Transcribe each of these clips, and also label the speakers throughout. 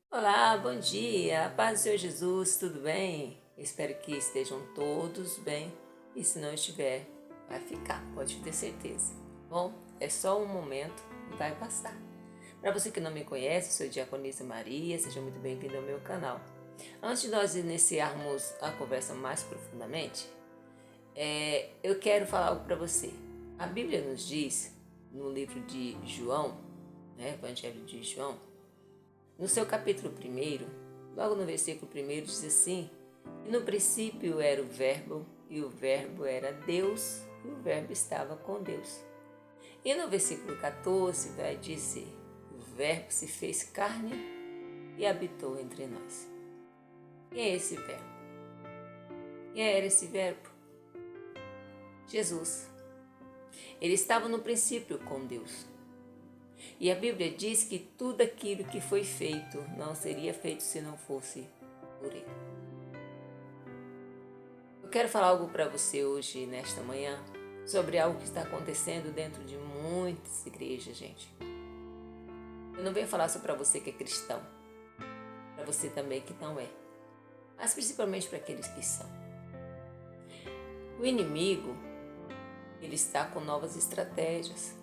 Speaker 1: Olá, bom dia, a paz do Senhor Jesus, tudo bem? Espero que estejam todos bem e se não estiver, vai ficar, pode ter certeza. Bom, é só um momento e vai passar. Para você que não me conhece, sou Diaconisa Maria, seja muito bem-vindo ao meu canal. Antes de nós iniciarmos a conversa mais profundamente, eu quero falar algo para você. A Bíblia nos diz, no livro de João, Evangelho de João, no seu capítulo 1, logo no versículo 1, diz assim: E no princípio era o Verbo, e o Verbo era Deus, e o Verbo estava com Deus. E no versículo 14 vai dizer: O Verbo se fez carne e habitou entre nós. Quem é esse Verbo? Quem era esse Verbo? Jesus. Ele estava no princípio com Deus. E a Bíblia diz que tudo aquilo que foi feito não seria feito se não fosse por Ele. Eu quero falar algo para você hoje, nesta manhã, sobre algo que está acontecendo dentro de muitas igrejas, gente. Eu não venho falar só para você que é cristão, para você também que não é, mas principalmente para aqueles que são. O inimigo, ele está com novas estratégias.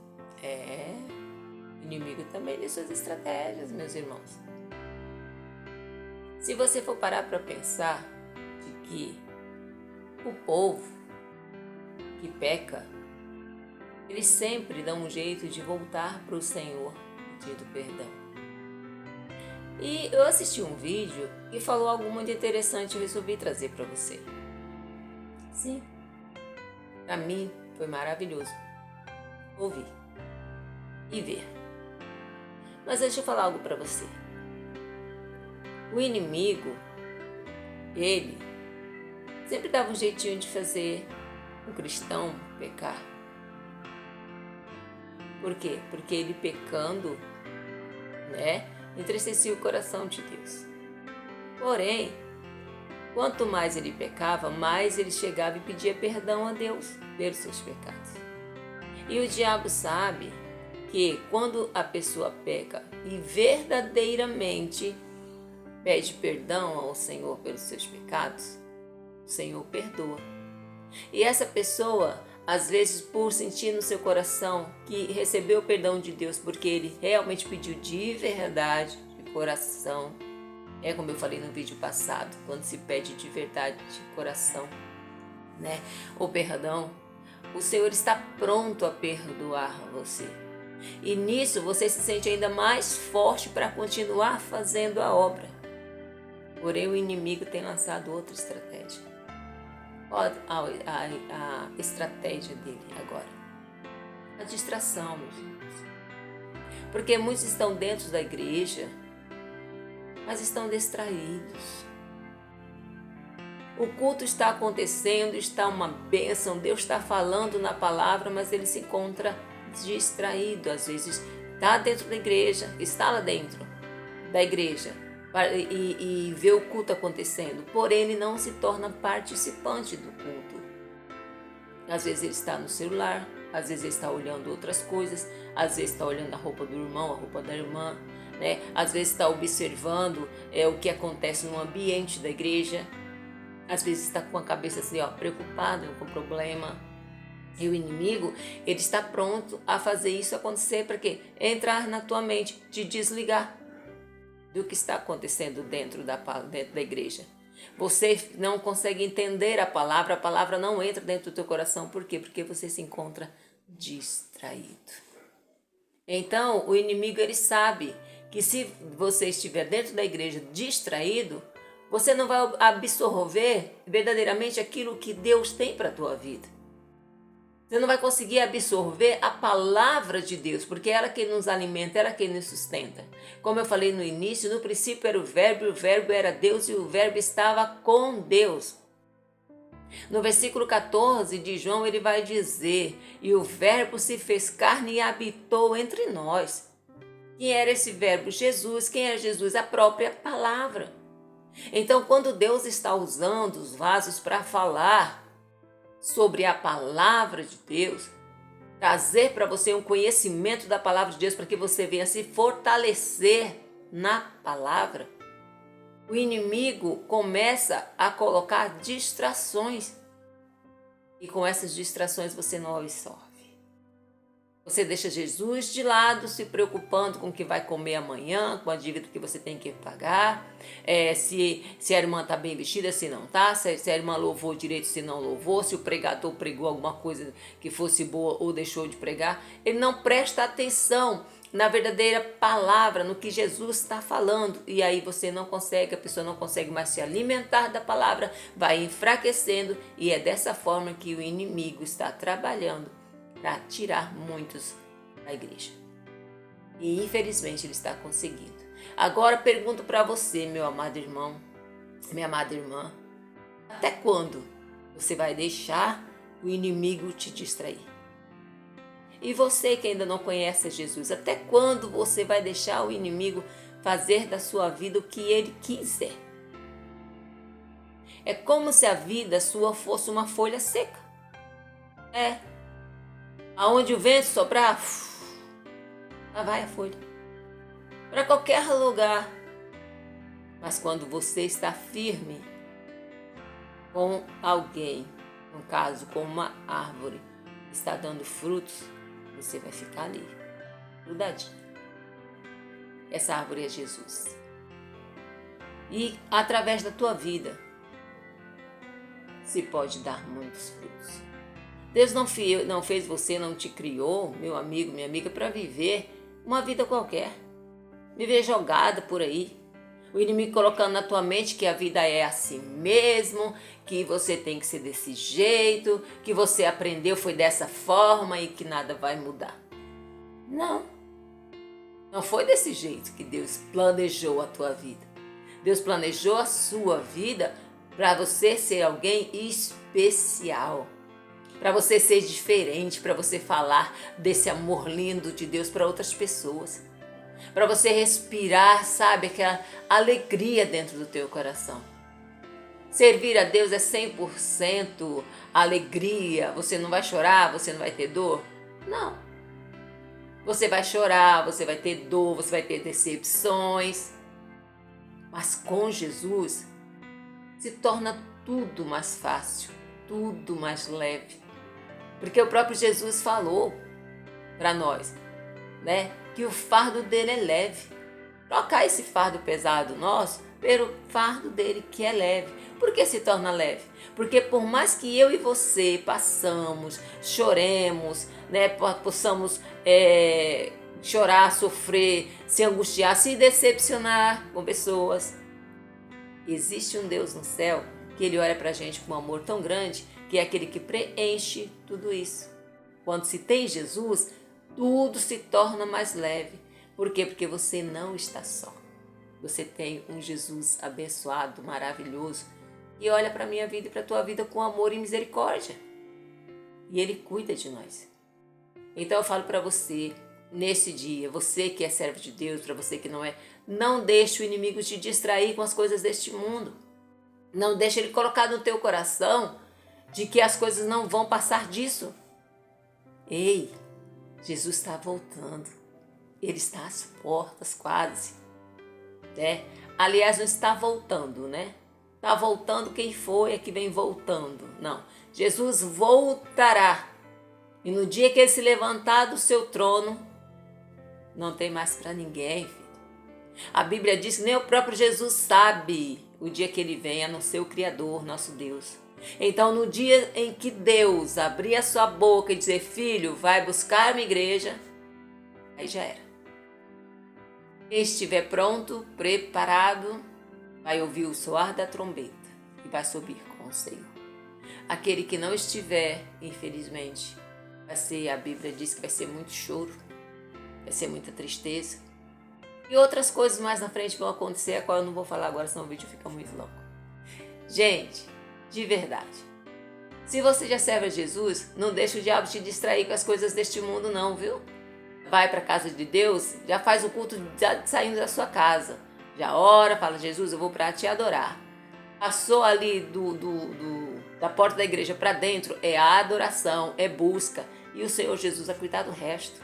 Speaker 1: O inimigo também tem suas estratégias, meus irmãos. Se você for parar para pensar de que o povo que peca, eles sempre dão um jeito de voltar para o Senhor pedindo perdão. E eu assisti um vídeo e falou algo muito interessante, eu resolvi trazer para você. Sim, para mim foi maravilhoso ouvir e ver. Mas deixa eu falar algo para você. O inimigo, ele sempre dava um jeitinho de fazer o cristão pecar. Por quê? Porque ele pecando, entristecia o coração de Deus. Porém, quanto mais ele pecava, mais ele chegava e pedia perdão a Deus pelos seus pecados. E o diabo sabe que quando a pessoa peca e verdadeiramente pede perdão ao Senhor pelos seus pecados, o Senhor perdoa. E essa pessoa, às vezes, por sentir no seu coração que recebeu o perdão de Deus porque ele realmente pediu de verdade, de coração, como eu falei no vídeo passado, quando se pede de verdade, de coração, o perdão, o Senhor está pronto a perdoar você. E nisso você se sente ainda mais forte para continuar fazendo a obra. Porém, o inimigo tem lançado outra estratégia. Qual a estratégia dele agora? A distração, meus irmãos. Porque muitos estão dentro da igreja, mas estão distraídos. O culto está acontecendo, está uma bênção, Deus está falando na palavra, mas ele se encontra distraído. Às vezes está dentro da igreja, está lá dentro da igreja e vê o culto acontecendo, porém ele não se torna participante do culto. Às vezes ele está no celular, às vezes ele está olhando outras coisas, às vezes está olhando a roupa do irmão, a roupa da irmã, às vezes está observando o que acontece no ambiente da igreja, às vezes está com a cabeça assim, preocupado com o problema. E o inimigo, ele está pronto a fazer isso acontecer para quê? Entrar na tua mente, te desligar do que está acontecendo dentro da igreja. Você não consegue entender a palavra não entra dentro do teu coração. Por quê? Porque você se encontra distraído. Então, o inimigo, ele sabe que se você estiver dentro da igreja distraído, você não vai absorver verdadeiramente aquilo que Deus tem para a tua vida. Você não vai conseguir absorver a palavra de Deus, porque é ela que nos alimenta, ela que nos sustenta. Como eu falei no início, no princípio era o Verbo era Deus e o Verbo estava com Deus. No versículo 14 de João, ele vai dizer: E o Verbo se fez carne e habitou entre nós. Quem era esse Verbo? Jesus. Quem era Jesus? A própria palavra. Então, quando Deus está usando os vasos para falar sobre a palavra de Deus, trazer para você um conhecimento da palavra de Deus para que você venha se fortalecer na palavra, o inimigo começa a colocar distrações. E com essas distrações você não absorve. Você deixa Jesus de lado, se preocupando com o que vai comer amanhã, com a dívida que você tem que pagar, se a irmã está bem vestida, se não está, se a irmã louvou direito, se não louvou, se o pregador pregou alguma coisa que fosse boa ou deixou de pregar. Ele não presta atenção na verdadeira palavra, no que Jesus está falando. E aí você não consegue, a pessoa não consegue mais se alimentar da palavra, vai enfraquecendo, e é dessa forma que o inimigo está trabalhando para tirar muitos da igreja. E infelizmente ele está conseguindo. Agora pergunto para você, meu amado irmão, minha amada irmã, até quando você vai deixar o inimigo te distrair? E você que ainda não conhece Jesus, até quando você vai deixar o inimigo fazer da sua vida o que ele quiser? É como se a vida sua fosse uma folha seca. Aonde o vento soprar, lá vai a folha. Para qualquer lugar. Mas quando você está firme com alguém, no caso com uma árvore que está dando frutos, você vai ficar ali, grudadinho. Essa árvore é Jesus. E através da tua vida se pode dar muitos frutos. Deus não fez você, não te criou, meu amigo, minha amiga, para viver uma vida qualquer. Viver jogada por aí. O inimigo colocando na tua mente que a vida é assim mesmo, que você tem que ser desse jeito, que você aprendeu foi dessa forma e que nada vai mudar. Não. Não foi desse jeito que Deus planejou a tua vida. Deus planejou a sua vida para você ser alguém especial. Para você ser diferente, para você falar desse amor lindo de Deus para outras pessoas. Para você respirar, sabe, aquela alegria dentro do teu coração. Servir a Deus é 100% alegria. Você não vai chorar, você não vai ter dor? Não. Você vai chorar, você vai ter dor, você vai ter decepções. Mas com Jesus se torna tudo mais fácil, tudo mais leve. Porque o próprio Jesus falou para nós, né, que o fardo dele é leve. Trocar esse fardo pesado nosso pelo fardo dele que é leve. Por que se torna leve? Porque por mais que eu e você passamos, choremos, né, possamos chorar, sofrer, se angustiar, se decepcionar com pessoas, existe um Deus no céu que ele olha para a gente com um amor tão grande, que é aquele que preenche tudo isso. Quando se tem Jesus, tudo se torna mais leve. Por quê? Porque você não está só. Você tem um Jesus abençoado, maravilhoso, que olha para a minha vida e para a tua vida com amor e misericórdia. E ele cuida de nós. Então eu falo para você, nesse dia, você que é servo de Deus, para você que não é, não deixe o inimigo te distrair com as coisas deste mundo. Não deixe ele colocar no teu coração de que as coisas não vão passar disso. Ei, Jesus está voltando. Ele está às portas quase. Aliás, não está voltando, né? Está voltando quem foi é que vem voltando. Não, Jesus voltará. E no dia que ele se levantar do seu trono, não tem mais para ninguém, filho. A Bíblia diz que nem o próprio Jesus sabe o dia que ele vem, a não ser o Criador, nosso Deus. Então, no dia em que Deus abrir a sua boca e dizer, filho, vai buscar a minha igreja, aí já era. Quem estiver pronto, preparado, vai ouvir o soar da trombeta e vai subir com o Senhor. Aquele que não estiver, infelizmente, a Bíblia diz que vai ser muito choro, vai ser muita tristeza. E outras coisas mais na frente vão acontecer, a qual eu não vou falar agora, senão o vídeo fica muito longo. Gente, de verdade, se você já serve a Jesus, não deixa o diabo te distrair com as coisas deste mundo não, viu? Vai para a casa de Deus, já faz o culto saindo da sua casa. Já ora, fala, Jesus, eu vou para te adorar. Passou ali da porta da igreja para dentro, é a adoração, é busca. E o Senhor Jesus vai cuidar do resto.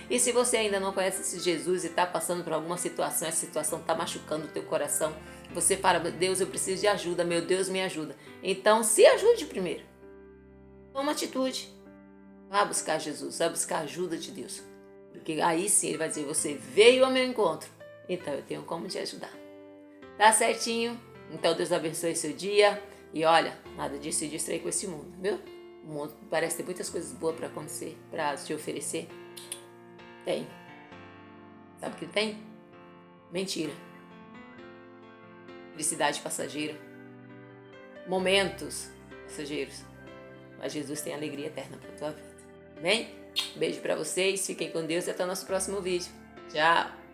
Speaker 1: E se você ainda não conhece esse Jesus e está passando por alguma situação, essa situação está machucando o teu coração, você fala, Deus, eu preciso de ajuda, meu Deus, me ajuda. Então, se ajude primeiro. Toma atitude. Vá buscar Jesus, vá buscar a ajuda de Deus. Porque aí sim Ele vai dizer, você veio ao meu encontro, então eu tenho como te ajudar. Tá certinho? Então Deus abençoe seu dia. E olha, nada disso se distrai com esse mundo, viu? O mundo parece ter muitas coisas boas para acontecer, para te oferecer. Tem. Sabe o que tem? Mentira. Felicidade passageira. Momentos passageiros. Mas Jesus tem alegria eterna para tua vida. Bem? Beijo para vocês, fiquem com Deus e até o nosso próximo vídeo. Tchau!